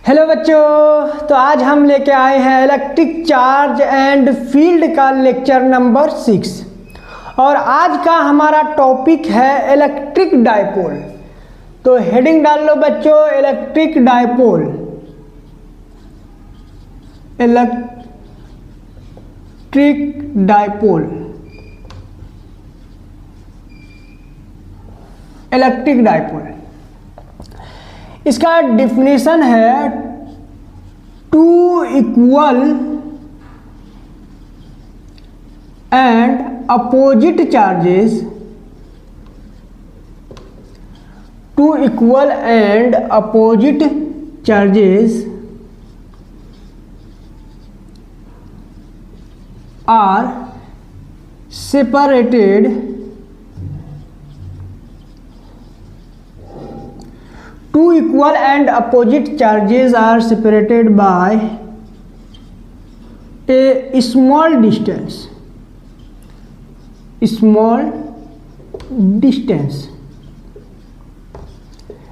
Hello बच्चों, तो आज हम लेके आए हैं इलेक्ट्रिक चार्ज एंड फील्ड का लेक्चर नंबर 6 और आज का हमारा टॉपिक है इलेक्ट्रिक डायपोल। तो हेडिंग डाल लो बच्चों, electric dipole. Electric dipole, electric dipole, इसका डिफिनेशन है two equal and opposite charges, two equal and opposite charges are separated two equal and opposite charges are separated by a small distance,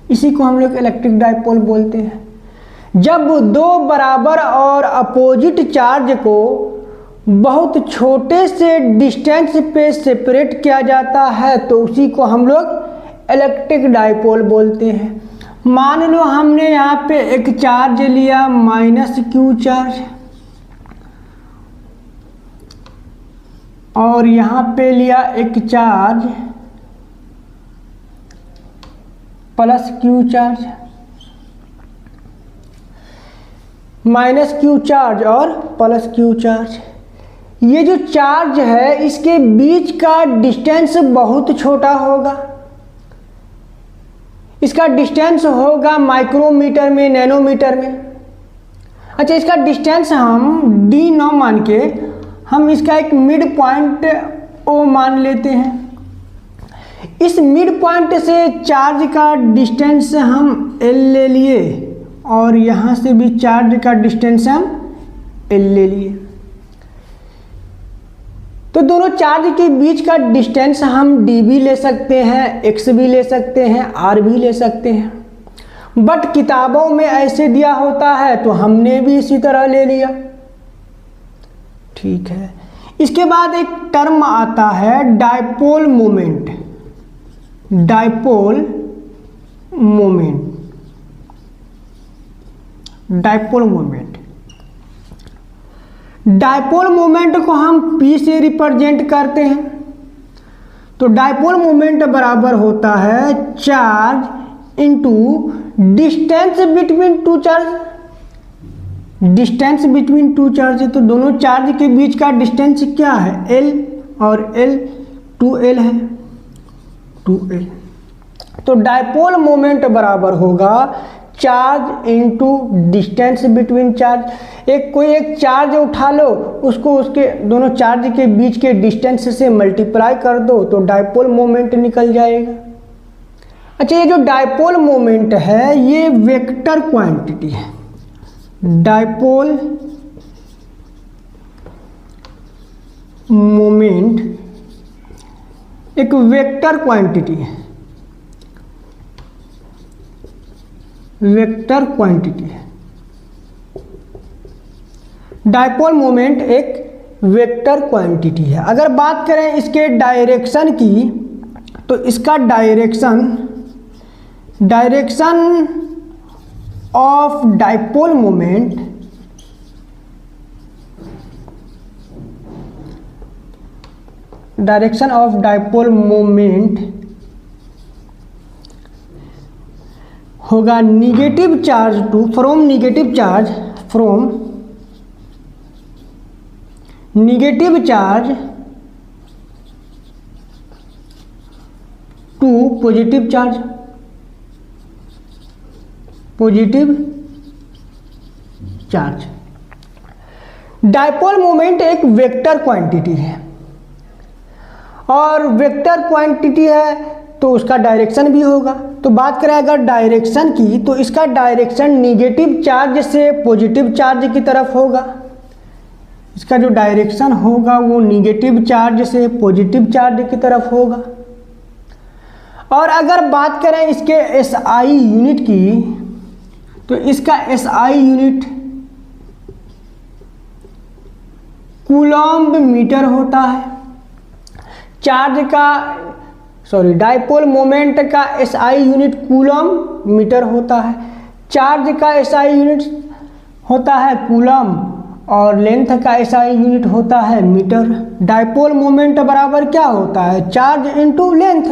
इसी को हम लोग electric dipole बोलते हैं। जब दो बराबर और अपोजिट चार्ज को बहुत छोटे से डिस्टेंस पे सेपरेट किया जाता है तो उसी को हम लोग इलेक्ट्रिक डायपोल बोलते हैं। मान लो हमने यहाँ पे एक चार्ज लिया -q चार्ज और यहाँ पे लिया एक charge +q charge, -q charge और +q चार्ज। ये जो चार्ज है इसके बीच का डिस्टेंस बहुत छोटा होगा, इसका डिस्टेंस होगा माइक्रोमीटर में, नैनोमीटर में। अच्छा, इसका डिस्टेंस हम d0 मान के हम इसका एक मिड पॉइंट O मान लेते हैं। इस मिड पॉइंट से चार्ज का डिस्टेंस हम L ले लिए और यहाँ से भी चार्ज का डिस्टेंस हम L ले लिए। तो दोनों चार्ज के बीच का डिस्टेंस हम d भी ले सकते हैं, x भी ले सकते हैं, r भी ले सकते हैं। बट किताबों में ऐसे दिया होता है तो हमने भी इसी तरह ले लिया। ठीक है, इसके बाद एक टर्म आता है dipole moment. Dipole moment, dipole moment, dipole moment को हम P से रिप्रेजेंट करते हैं। तो डायपोल मोमेंट बराबर होता है charge into distance between two charge. Distance between two charge, तो दोनों चार्ज के बीच का डिस्टेंस क्या है? L और L 2L है, 2L। तो डायपोल मोमेंट बराबर होगा charge into distance between charge. कोई एक चार्ज उठा लो, उसको उसके दोनों चार्ज के बीच के डिस्टेंस से मल्टीप्लाई कर दो तो डायपोल मोमेंट निकल जाएगा। अच्छा, ये जो डायपोल मोमेंट है ये वेक्टर क्वांटिटी है। डायपोल मोमेंट एक वेक्टर क्वांटिटी है, वेक्टर क्वांटिटी है। डायपोल मोमेंट एक वेक्टर क्वांटिटी है। अगर बात करें इसके डायरेक्शन की तो इसका डायरेक्शन ऑफ डायपोल मोमेंट होगा negative charge to from negative charge to positive charge. Dipole moment एक वेक्टर क्वांटिटी है और वेक्टर क्वांटिटी है तो उसका डायरेक्शन भी होगा। तो बात करें अगर डायरेक्शन की तो इसका डायरेक्शन निगेटिव चार्ज से पॉजिटिव चार्ज की तरफ होगा। इसका जो डायरेक्शन होगा वो निगेटिव चार्ज से पॉजिटिव चार्ज की तरफ होगा। और अगर बात करें इसके SI यूनिट की तो इसका SI यूनिट कूलम्ब मीटर होता है। डाइपोल मोमेंट का SI यूनिट कूलम्ब मीटर होता है। चार्ज का SI यूनिट होता है कूलम्ब और लेंथ का SI यूनिट होता है मीटर। डाइपोल मोमेंट बराबर क्या होता है? Charge into length.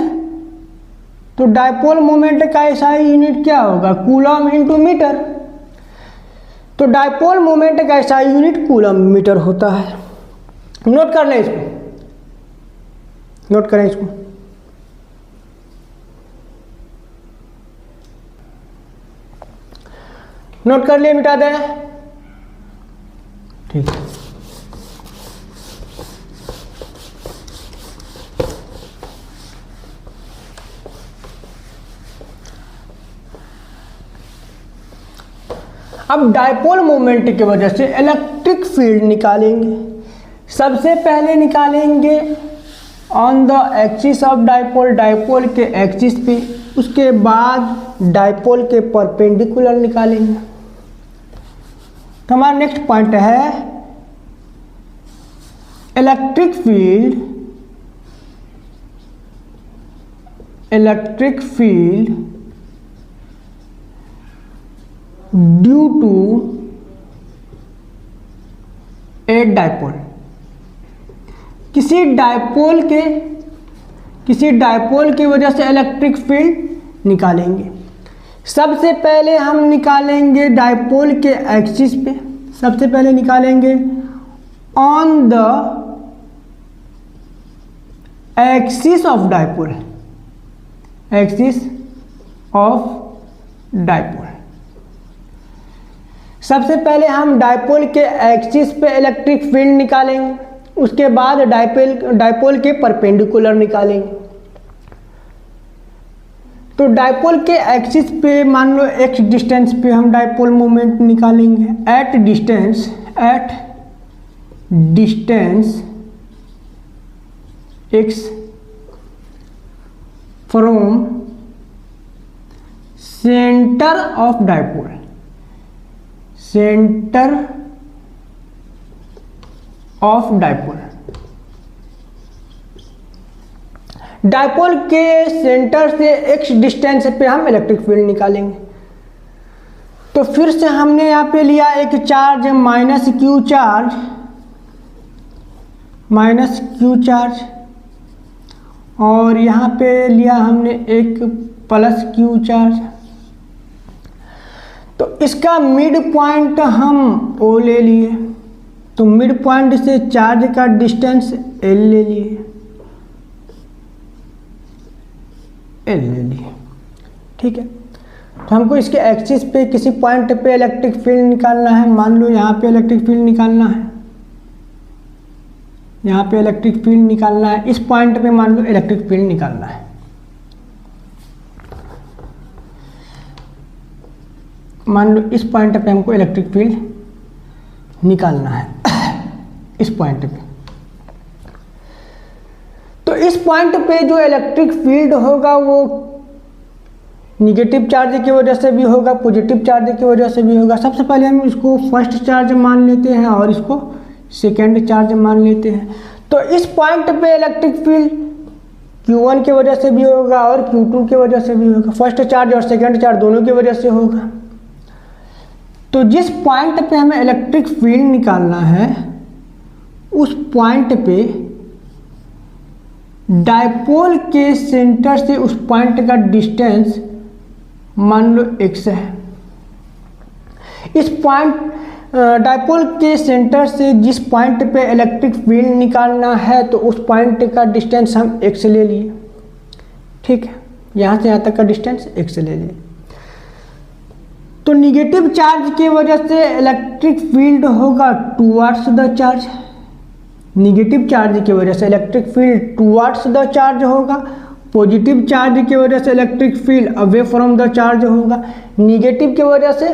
तो डाइपोल मोमेंट का SI यूनिट क्या होगा? Coulomb into metre. तो डाइपोल मोमेंट का SI यूनिट कूलम्ब मीटर होता है। नोट कर लें इसको, नोट करें इसको। नोट कर लिए, मिटा दें। ठीक है। अब डाइपोल मोमेंट की वजह से इलेक्ट्रिक फील्ड निकालेंगे। सबसे पहले निकालेंगे on the axis of dipole, dipole के एक्सिस पे। उसके बाद डाइपोल के परपेंडिकुलर निकालेंगे। तो हमारा नेक्स्ट पॉइंट है electric field due to a dipole. किसी डाइपोल की वजह से इलेक्ट्रिक फील्ड निकालेंगे। सबसे पहले हम निकालेंगे डाइपोल के एक्सिस पे। सबसे पहले निकालेंगे on the axis of dipole, axis of dipole. सबसे पहले हम डाइपोल के एक्सिस पे इलेक्ट्रिक फील्ड निकालेंगे। उसके बाद डाइपोल के परपेंडिकुलर निकालेंगे। तो डाइपोल के एक्सिस पे मान लो x डिस्टेंस पे हम डाइपोल मोमेंट निकालेंगे। At distance x from centre of dipole, centre of dipole. Dipole के सेंटर से x डिस्टेंस पे हम इलेक्ट्रिक फील्ड निकालेंगे। तो फिर से हमने यहाँ पे लिया एक चार्ज माइनस क्यू चार्ज और यहाँ पे लिया हमने एक प्लस क्यू चार्ज। तो इसका मिड पॉइंट हम O ले लिए। तो मिड पॉइंट से चार्ज का डिस्टेंस L ले लिए, ठीक है। तो हमको इसके एक्सिस पे किसी पॉइंट पे इलेक्ट्रिक फील्ड निकालना है। मान लो यहाँ पे इलेक्ट्रिक फील्ड निकालना है, यहाँ पे इलेक्ट्रिक फील्ड निकालना है। इस पॉइंट पे मान लो इलेक्ट्रिक फील्ड निकालना है। मान लो इस पॉइंट पे हमको इलेक्ट्रिक फील्ड निकालना है, इस पॉइंट पे। तो इस पॉइंट पे जो इलेक्ट्रिक फील्ड होगा वो निगेटिव चार्ज की वजह से भी होगा, पॉजिटिव चार्ज की वजह से भी होगा। सबसे पहले हम इसको फर्स्ट चार्ज मान लेते हैं और इसको सेकेंड चार्ज मान लेते हैं। तो इस पॉइंट पे इलेक्ट्रिक फील्ड Q1 की वजह से भी होगा और Q2 की वजह से भी होगा। फर्स्ट चार्ज और सेकेंड चार्ज दोनों की वजह से होगा। तो जिस पॉइंट पे हमें इलेक्ट्रिक फील्ड निकालना है उस पॉइंट पे डाइपोल के सेंटर से उस पॉइंट का डिस्टेंस मान लो x है। इस पॉइंट डाइपोल के सेंटर से जिस पॉइंट पे इलेक्ट्रिक फील्ड निकालना है तो उस पॉइंट का डिस्टेंस हम x ले लिए, ठीक है। यहाँ से यहाँ तक का डिस्टेंस x ले लिए। तो निगेटिव चार्ज की वजह से इलेक्ट्रिक फील्ड होगा towards the charge. Negative charge की वजह से electric field towards the charge होगा। पॉजिटिव चार्ज की वजह से electric field away from the charge होगा। निगेटिव की वजह से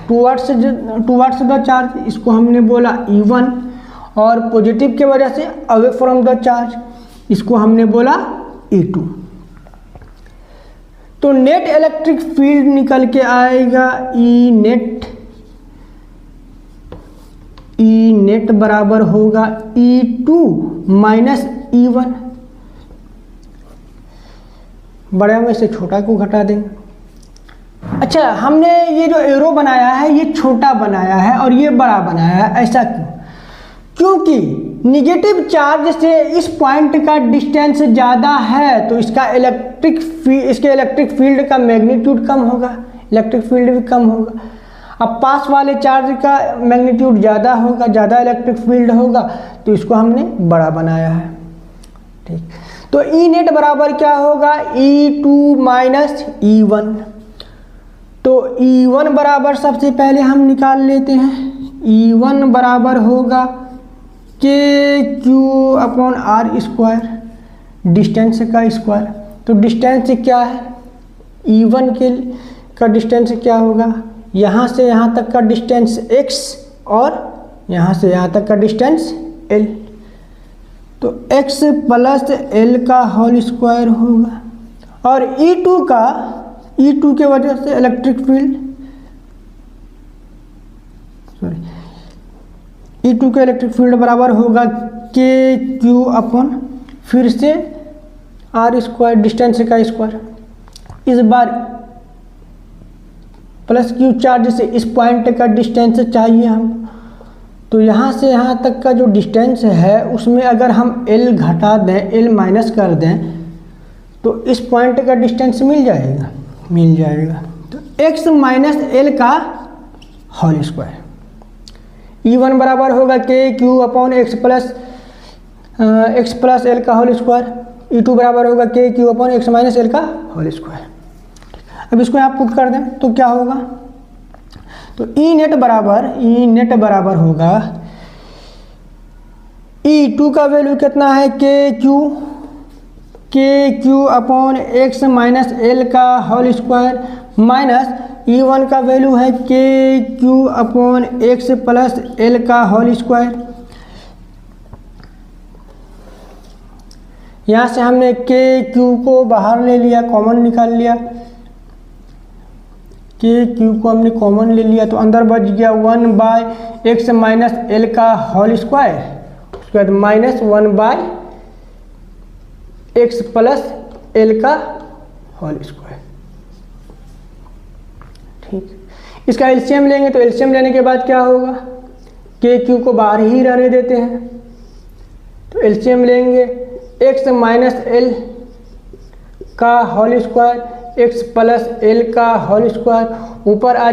टुवर्ड्स द चार्ज, इसको हमने बोला E1, और पॉजिटिव की वजह से अवे फ्रॉम द चार्ज, इसको हमने बोला E2। तो नेट इलेक्ट्रिक फील्ड निकल के आएगा ई नेट बराबर होगा E2 माइनस E1। बड़े में से छोटा को घटा देंगे। अच्छा, हमने ये जो एरो बनाया है ये छोटा बनाया है और ये बड़ा बनाया है, ऐसा क्यों? क्योंकि निगेटिव चार्ज से इस पॉइंट का डिस्टेंस ज़्यादा है तो इसके इलेक्ट्रिक फील्ड का मैग्नीट्यूड कम होगा, इलेक्ट्रिक फील्ड भी कम होगा। अब पास वाले चार्ज का मैग्नीट्यूड ज़्यादा होगा, ज़्यादा इलेक्ट्रिक फील्ड होगा, तो इसको हमने बड़ा बनाया है। ठीक, तो ई नेट बराबर क्या होगा? E2 minus E1। तो E1 बराबर सबसे पहले हम निकाल लेते हैं। E1 बराबर होगा KQ upon R square, distance का स्क्वायर। तो डिस्टेंस क्या है? E1 का डिस्टेंस क्या होगा? यहाँ से यहाँ तक का डिस्टेंस x और यहाँ से यहाँ तक का डिस्टेंस l। तो x प्लस l का होल स्क्वायर होगा। और E2 के वजह से इलेक्ट्रिक फील्ड, E2 का इलेक्ट्रिक फील्ड बराबर होगा KQ अपॉन फिर से R स्क्वायर, डिस्टेंस का स्क्वायर। इस बार प्लस Q चार्ज से इस पॉइंट का डिस्टेंस चाहिए हम, तो यहाँ से यहाँ तक का जो डिस्टेंस है उसमें अगर हम L घटा दें, L माइनस कर दें, तो इस पॉइंट का डिस्टेंस मिल जाएगा। तो x माइनस L का होल स्क्वायर। E1 बराबर होगा KQ upon x plus L का होल स्क्वायर। E2 बराबर होगा KQ upon x minus L का होल स्क्वायर। अब इसको यहाँ पुट कर दें तो क्या होगा? तो ई नेट बराबर होगा E2 का वैल्यू कितना है? KQ upon x minus L का होल स्क्वायर माइनस E1 का वैल्यू है KQ upon x plus L का होल स्क्वायर। यहाँ से हमने KQ को बाहर ले लिया, कॉमन निकाल लिया। KQ को हमने कॉमन ले लिया तो अंदर बच गया 1 बाय x माइनस L का होल स्क्वायर, उसके बाद minus 1 by x plus L का होल स्क्वायर। ठीक, इसका एलसीएम लेंगे तो एलसीएम लेने के बाद क्या होगा? KQ को बाहर ही रहने देते हैं, तो एलसीएम लेंगे x माइनस L का whole square, x plus L का होल स्क्वायर, ऊपर आ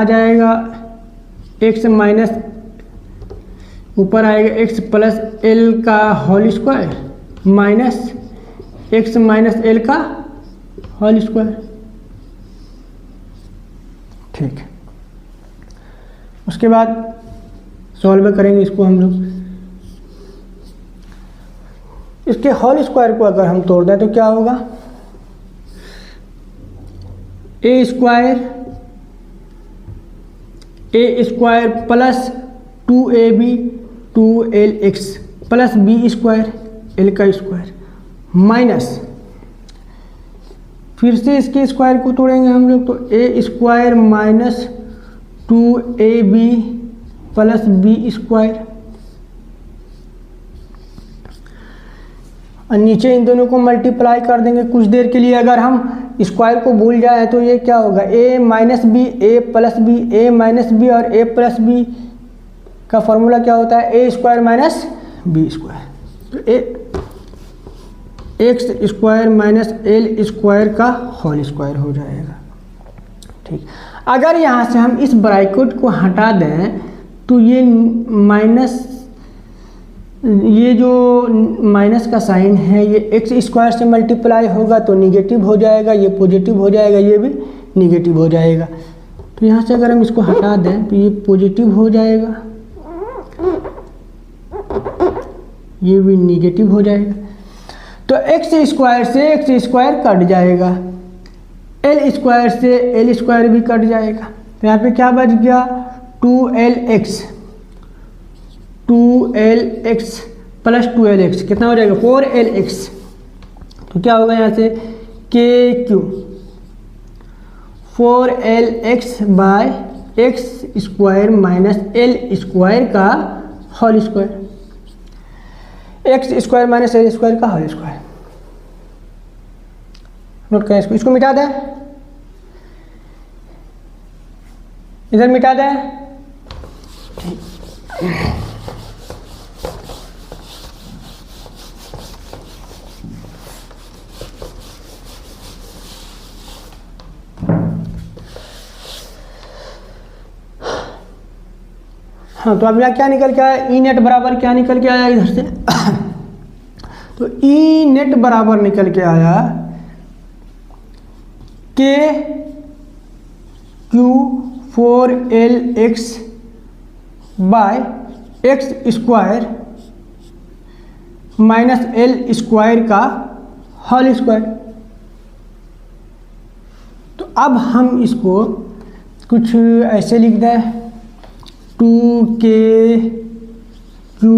जाएगा x माइनस, ऊपर आएगा x प्लस L का whole square minus x minus L का होल स्क्वायर। ठीक, उसके बाद सॉल्व करेंगे इसको हम लोग। इसके होल स्क्वायर को अगर हम तोड़ दें तो क्या होगा? A square plus 2ab 2lx plus b square l का स्क्वायर माइनस, फिर से इसके स्क्वायर को तोड़ेंगे हम लोग तो a square minus 2ab plus b square, और नीचे इन दोनों को मल्टीप्लाई कर देंगे कुछ देर के लिए। अगर हम स्क्वायर को भूल जाए तो ये क्या होगा? a minus b, a plus b, a minus b और a प्लस बी का फॉर्मूला क्या होता है? a square minus b square. तो x square minus l square का होल स्क्वायर हो जाएगा। ठीक, अगर यहाँ से हम इस ब्रैकेट को हटा दें तो ये माइनस, ये जो माइनस का साइन है ये एक्स स्क्वायर से मल्टीप्लाई होगा तो निगेटिव हो जाएगा, ये पॉजिटिव हो जाएगा, ये भी निगेटिव हो जाएगा। तो यहाँ से अगर हम इसको हटा दें तो ये पॉजिटिव हो जाएगा, ये भी निगेटिव हो जाएगा। तो एक्स स्क्वायर से एक्स स्क्वायर कट जाएगा, एल स्क्वायर से एल स्क्वायर भी कट जाएगा। तो यहाँ पे क्या बच गया? 2lx प्लस 2lx कितना हो जाएगा? 4lx। तो क्या होगा यहाँ से k q 4LX by x square minus l square का whole square, x square minus l square का होल स्क्वायर। नोट करें इसको, इसको मिटा दें, इधर मिटा दें। हाँ, तो अब यहाँ क्या निकल के आया, ई नेट बराबर क्या निकल के आया इधर से तो ई नेट बराबर निकल के आया k q 4LX by x square minus l square का होल स्क्वायर। तो अब हम इसको कुछ ऐसे लिख दें, 2k q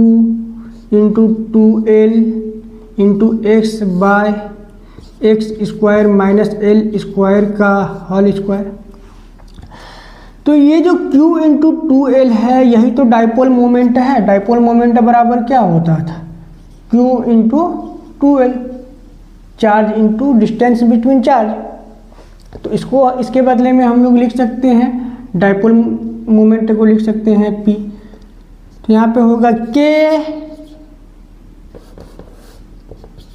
into 2l into x by x square minus l square का होल स्क्वायर। तो ये जो q इंटू 2l है यही तो डाइपोल मोमेंट है। डाइपोल मोमेंट बराबर क्या होता था, q into 2l, charge into distance between charge. तो इसको इसके बदले में हम लोग लिख सकते हैं, डाइपोल मोमेंट को लिख सकते हैं p। तो यहाँ पे होगा k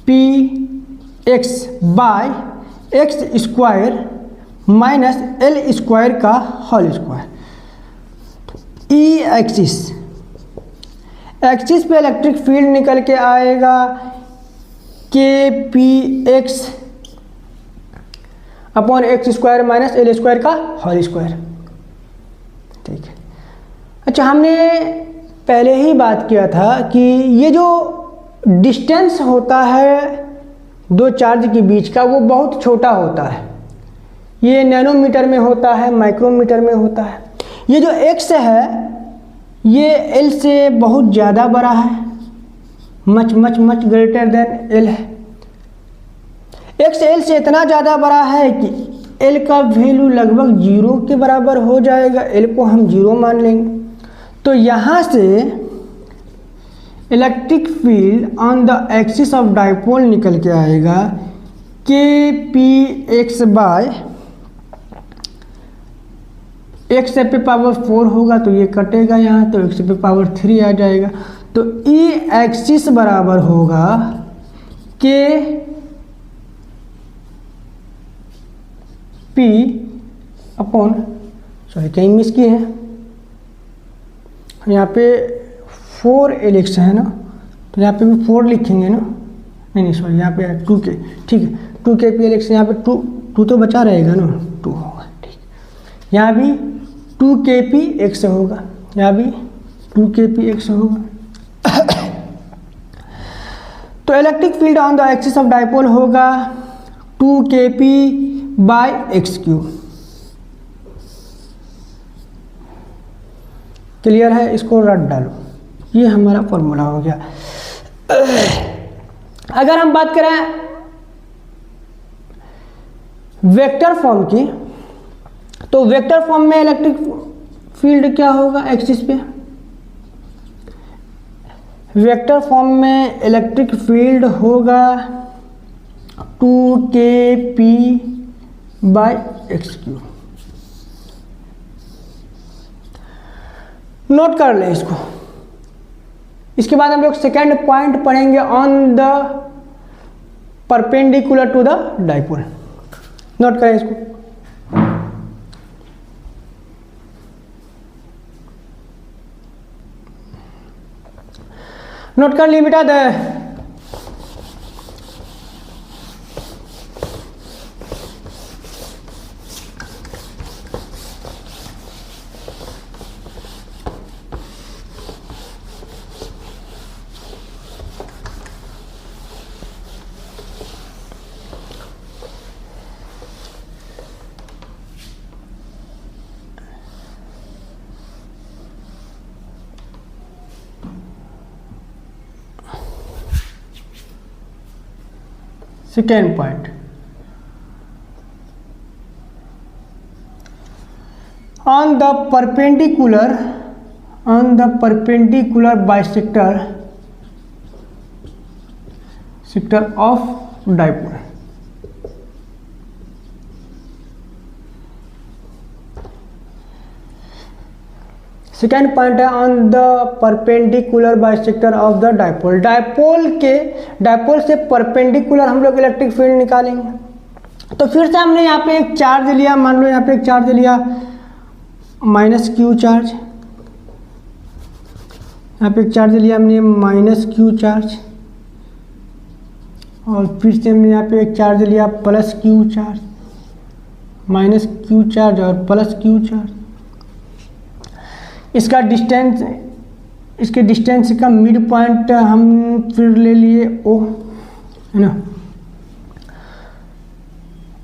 p x by x square minus l square का होल स्क्वायर। ई एक्सिस पे इलेक्ट्रिक फील्ड निकल के आएगा k p x upon x square minus l square का होल स्क्वायर। ठीक है, अच्छा हमने पहले ही बात किया था कि ये जो डिस्टेंस होता है दो चार्ज के बीच का वो बहुत छोटा होता है। ये नैनोमीटर में होता है, माइक्रोमीटर में होता है। ये जो x है ये l से बहुत ज़्यादा बड़ा है, much much much greater than l है। x l से इतना ज़्यादा बड़ा है कि l का वैल्यू लगभग 0 के बराबर हो जाएगा, l को हम 0 मान लेंगे। तो यहाँ से electric field on the axis of dipole निकल के आएगा k p x by x पे पावर 4 होगा तो ये कटेगा यहाँ, तो एक्स पे पावर 3 आ जाएगा। तो ई एक्सिस बराबर होगा के पी अपॉन, सॉरी कहीं मिस किए हैं, यहाँ पे 4LX है ना, तो यहाँ पे भी 4 लिखेंगे ना, नहीं सॉरी यहाँ पे 2k, ठीक है 2k PLX, यहाँ पे 2 तो बचा रहेगा ना, 2 होगा। ठीक, यहाँ भी 2k PX होगा, यहाँ भी 2k PX होगा। तो electric field on the axis of dipole होगा 2kp bye x cube. Clear है, इसको रट डालो, ये हमारा फॉर्मूला हो गया। अगर हम बात करें वेक्टर फॉर्म की, तो वेक्टर फॉर्म में इलेक्ट्रिक फील्ड क्या होगा एक्सिस पे, वेक्टर फॉर्म में इलेक्ट्रिक फील्ड होगा 2kp bye x cube. Note कर लें इसको। इसके बाद हम लोग सेकेंड पॉइंट पढ़ेंगे on the perpendicular to the dipole. Note करें इसको। नोट कर लिए बेटा दे। Second point, on the perpendicular bisector of dipole. Second point है on the perpendicular bisector of the dipole. Dipole से परपेंडिकुलर हम लोग इलेक्ट्रिक फील्ड निकालेंगे। तो फिर से हमने यहाँ पे एक चार्ज लिया, मान लो यहाँ पे एक चार्ज लिया माइनस क्यू चार्ज, यहाँ पे एक चार्ज लिया हमने माइनस क्यू चार्ज, और फिर से हमने यहाँ पे एक चार्ज लिया plus Q charge, minus Q charge और प्लस क्यू चार्ज। इसका डिस्टेंस, इसके डिस्टेंस का मिड पॉइंट हम फिर ले लिए ओ, है ना,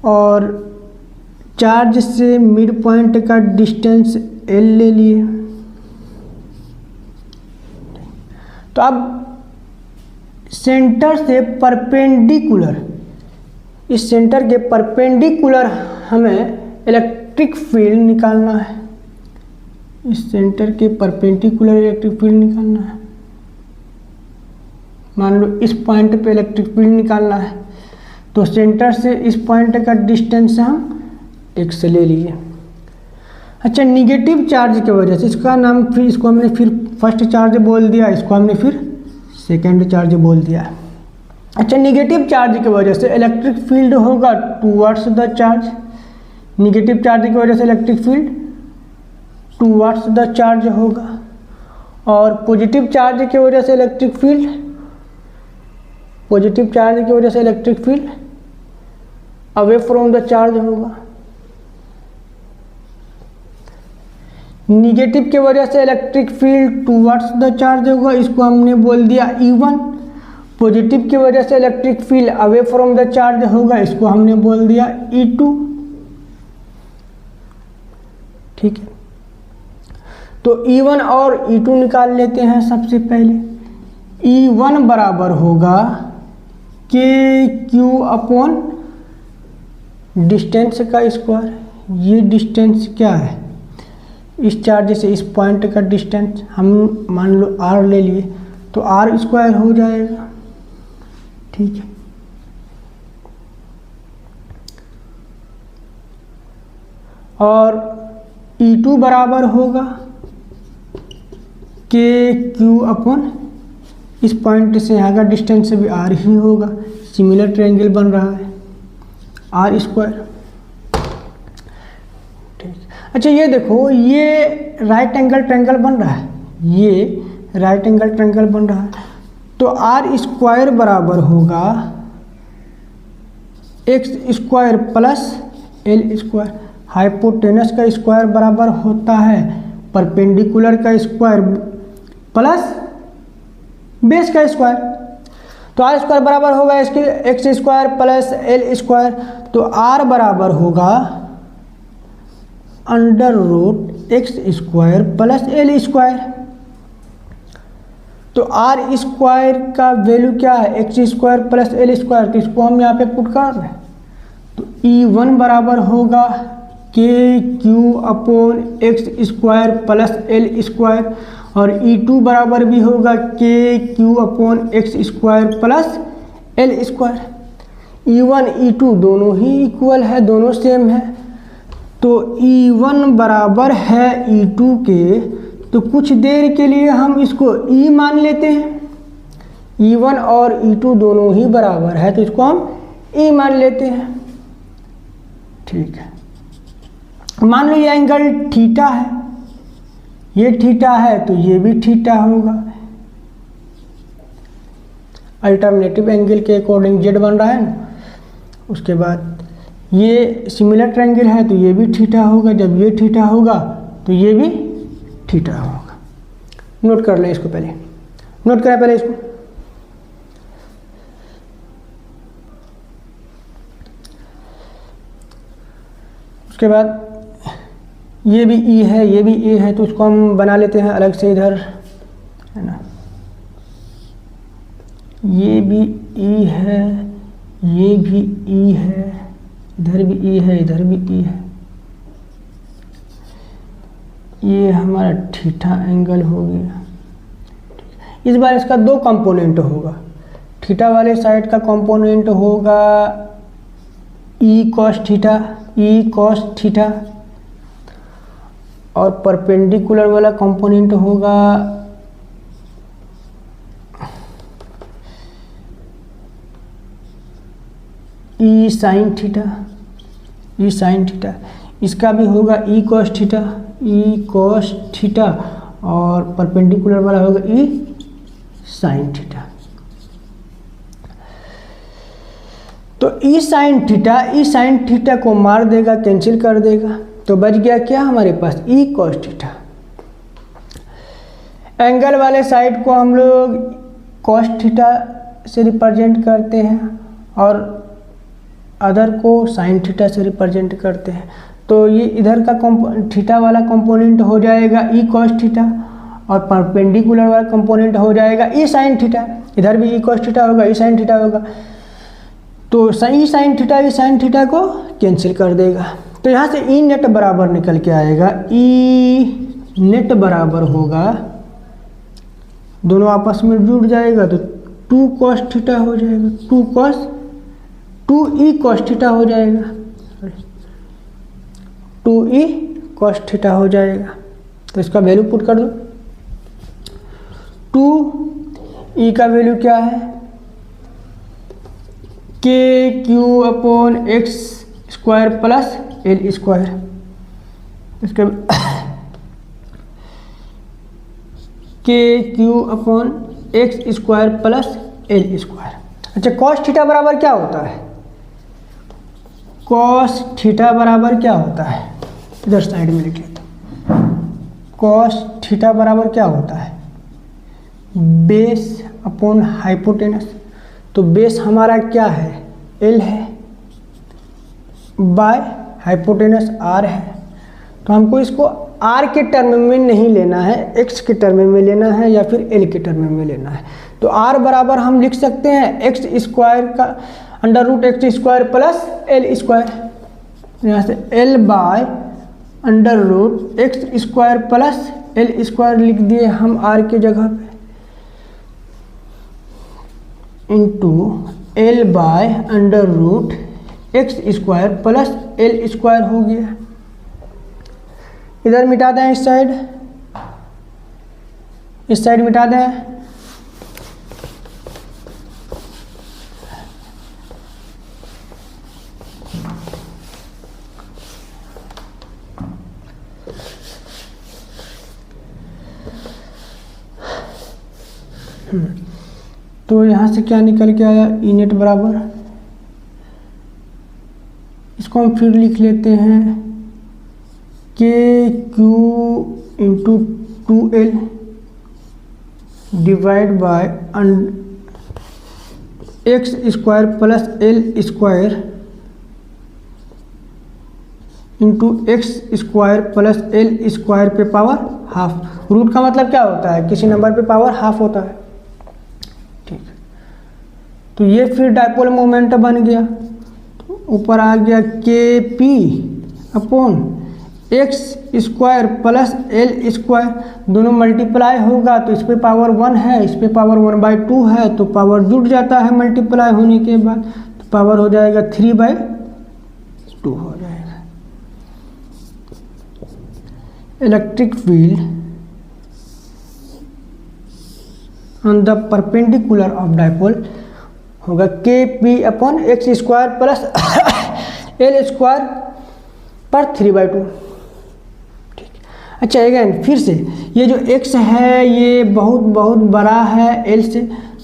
और चार्ज से मिड पॉइंट का डिस्टेंस एल ले लिए। तो अब सेंटर से परपेंडिकुलर, इस सेंटर के परपेंडिकुलर हमें इलेक्ट्रिक फील्ड निकालना है, इस सेंटर के परपेंडिकुलर इलेक्ट्रिक फील्ड निकालना है। मान लो इस पॉइंट पे इलेक्ट्रिक फील्ड निकालना है, तो सेंटर से इस पॉइंट का डिस्टेंस हम x ले लिए। अच्छा, निगेटिव चार्ज की वजह से इसका नाम, फिर इसको हमने फिर फर्स्ट चार्ज बोल दिया, इसको हमने फिर सेकंड चार्ज बोल दिया। अच्छा, निगेटिव चार्ज की वजह से इलेक्ट्रिक फील्ड होगा towards the charge, negative charge की वजह से electric field towards the charge होगा, और पॉजिटिव चार्ज की वजह से इलेक्ट्रिक फील्ड, पॉजिटिव चार्ज की वजह से electric field away from the charge होगा। निगेटिव की वजह से electric field towards the charge होगा, इसको हमने बोल दिया E1। पॉजिटिव की वजह से electric field away from the charge होगा, इसको हमने बोल दिया E2। ठीक है, तो E1 और E2 निकाल लेते हैं। सबसे पहले E1 बराबर होगा KQ अपॉन डिस्टेंस का स्क्वायर। ये डिस्टेंस क्या है, इस चार्ज से इस पॉइंट का डिस्टेंस हम मान लो R ले लिए, तो R स्क्वायर हो जाएगा। ठीक है, और E2 बराबर होगा KQ अपॉन इस पॉइंट से यहाँ का डिस्टेंस भी R ही होगा, सिमिलर ट्रायंगल बन रहा है R स्क्वायर। ठीक, अच्छा ये देखो, ये राइट एंगल ट्रायंगल बन रहा है, ये राइट एंगल ट्रायंगल बन रहा है, तो R स्क्वायर बराबर होगा x square plus L square. Hypotenuse का स्क्वायर बराबर होता है परपेंडिकुलर का स्क्वायर प्लस बेस का स्क्वायर। तो R स्क्वायर बराबर होगा इसके x square plus L square, तो R बराबर होगा under root x square plus L square. तो R स्क्वायर का वैल्यू क्या है, x square plus L square, तो इसको हम यहाँ पे पुट कर रहे हैं। तो E1 बराबर होगा KQ upon x square plus L square, और E2 बराबर भी होगा KQ upon x square plus L square. E1 E2 दोनों ही इक्वल है, दोनों सेम है, तो E1 बराबर है E2 के, तो कुछ देर के लिए हम इसको E मान लेते हैं। E1 और E2 दोनों ही बराबर है, तो इसको हम E मान लेते हैं। ठीक है, मान लो ये एंगल थीटा है, ये थीटा है तो ये भी थीटा होगा। अल्टरनेटिव एंगल के अकॉर्डिंग जेड बन रहा है ना। उसके बाद ये सिमिलर ट्रायंगल है तो ये भी थीटा होगा, जब ये थीटा होगा तो ये भी थीटा होगा। नोट कर लें इसको, पहले नोट करें पहले इसको। उसके बाद ये भी E है, ये भी A है, तो उसको हम बना लेते हैं अलग से इधर, है ना। ये भी E है, ये भी ई है, इधर भी ई है, इधर भी ई है, ये हमारा थीटा एंगल हो गया। इस बार इसका दो कंपोनेंट होगा, थीटा वाले साइड का कंपोनेंट होगा ई कॉस थीटा, और परपेंडिकुलर वाला कंपोनेंट होगा ई साइन थीटा, इसका भी होगा ई कॉस थीटा, और परपेंडिकुलर वाला होगा ई साइन थीटा। तो ई साइन थीटा को मार देगा, कैंसिल कर देगा, तो बच गया क्या हमारे पास ई कॉस थीटा। एंगल वाले साइड को हम लोग कॉस थीटा से रिप्रेजेंट करते हैं और अदर को साइन थीटा से रिप्रेजेंट करते हैं। तो ये इधर का थीटा वाला कंपोनेंट हो जाएगा ई कॉस थीटा, और परपेंडिकुलर वाला कंपोनेंट हो जाएगा ई साइन थीटा। इधर भी ई कॉस थीटा होगा, ई साइन थीटा होगा, तो ई साइन थीटा को कैंसिल कर देगा। तो यहाँ से ई नेट बराबर निकल के आएगा, ई नेट बराबर होगा, दोनों आपस में जुड़ जाएगा तो 2 cos थीटा हो जाएगा, 2 ई cos थीटा हो जाएगा, 2 ई cos थीटा हो जाएगा। तो इसका वैल्यू पुट कर दो, 2 ई का वैल्यू क्या है, के Q upon x square plus l square. इसका के Q upon x square plus l square. अच्छा, कॉस थीटा बराबर क्या होता है, कॉस थीटा बराबर क्या होता है, इधर साइड में लिख लेता हूँ। कॉस थीटा बराबर क्या होता है, बेस अपॉन हाइपोटेनस। तो बेस हमारा क्या है, एल है, बाय हाइपोटेनस आर है। तो हमको इसको आर के टर्म में नहीं लेना है, एक्स के टर्म में लेना है या फिर एल के टर्म में लेना है। तो आर बराबर हम लिख सकते हैं एक्स स्क्वायर का under root x square plus l square. यहाँ से l by under root x square plus l square लिख दिए हम आर के जगह पे, into l by under root x square plus l square हो गया। इधर मिटा दें, इस साइड मिटा दें। तो यहाँ से क्या निकल के आया, ई नेट बराबर, इसको हम फिर लिख लेते हैं, के Q into 2L divide by x square plus l square into x square plus l square पे पावर हाफ। रूट का मतलब क्या होता है, किसी नंबर पे पावर हाफ होता है, ठीक है। तो ये फिर डायपोल मोमेंट बन गया, तो ऊपर आ गया के P upon x square plus l square, दोनों मल्टीप्लाई होगा तो इस पे पावर 1 है, इस पे पावर 1/2 है, तो पावर जुड़ जाता है मल्टीप्लाई होने के बाद, तो पावर हो जाएगा 3/2 हो जाएगा। Electric field on the perpendicular of dipole होगा के P upon x square plus l square पर 3/2। अच्छा, अगेन फिर से ये जो x है ये बहुत बड़ा है l से,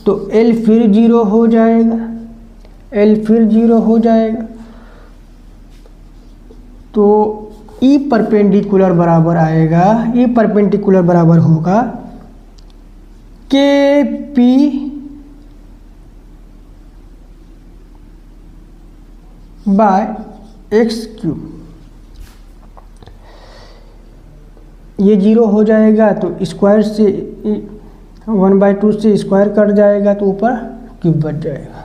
तो l फिर 0 हो जाएगा, l फिर 0 हो जाएगा। तो E परपेंडिकुलर बराबर आएगा, E परपेंडिकुलर बराबर होगा के पी बाय एक्स क्यूब। ये 0 हो जाएगा तो स्क्वायर से 1/2 से स्क्वायर कट जाएगा तो ऊपर क्यूब बच जाएगा।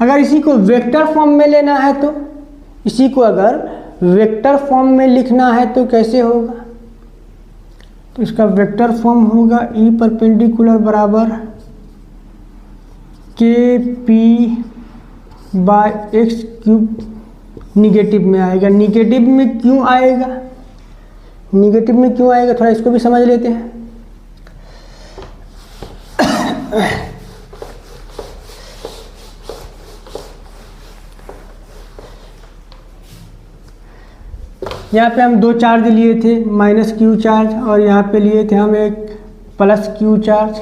अगर इसी को वेक्टर फॉर्म में लेना है तो, इसी को अगर वेक्टर फॉर्म में लिखना है तो कैसे होगा? तो इसका वेक्टर फॉर्म होगा ई परपेंडिकुलर बराबर k p by x cube, negative में आएगा। निगेटिव में क्यों आएगा? निगेटिव में क्यों आएगा थोड़ा इसको भी समझ लेते हैं। यहाँ पे हम दो चार्ज लिए थे, माइनस क्यू चार्ज, और यहाँ पे लिए थे हम एक प्लस क्यू चार्ज।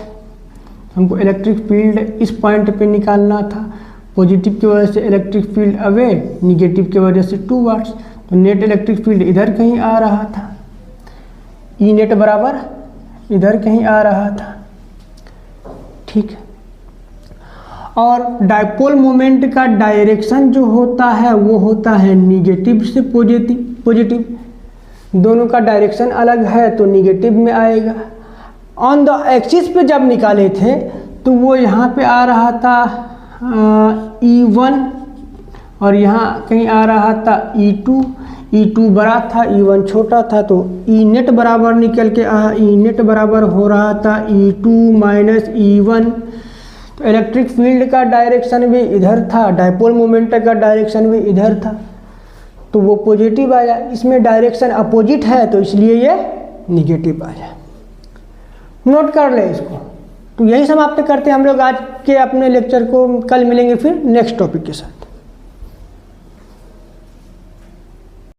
हमको इलेक्ट्रिक फील्ड इस पॉइंट पे निकालना था। पॉजिटिव की वजह से इलेक्ट्रिक फील्ड अवे, निगेटिव की वजह से 2 वाट्स, तो नेट इलेक्ट्रिक फील्ड इधर कहीं आ रहा था। ई नेट बराबर इधर कहीं आ रहा था, ठीक है। और डायपोल मोमेंट का डायरेक्शन जो होता है वो होता है निगेटिव से पॉजिटिव, दोनों का डायरेक्शन अलग है तो निगेटिव में आएगा। ऑन द एक्सिस पे जब निकाले थे तो वो यहाँ पे आ रहा था E1 और यहाँ कहीं आ रहा था E2 बड़ा था, E1 छोटा था, तो ई नेट बराबर निकल के ई नेट बराबर हो रहा था E2 माइनस E1। तो इलेक्ट्रिक फील्ड का डायरेक्शन भी इधर था, डायपोल मोमेंट का डायरेक्शन भी इधर था, तो वो पॉजिटिव आया। इसमें डायरेक्शन अपोजिट है तो इसलिए ये निगेटिव आया। नोट कर ले इसको। तो यही समाप्त करते हैं हम लोग आज के अपने लेक्चर को। कल मिलेंगे फिर नेक्स्ट टॉपिक के साथ।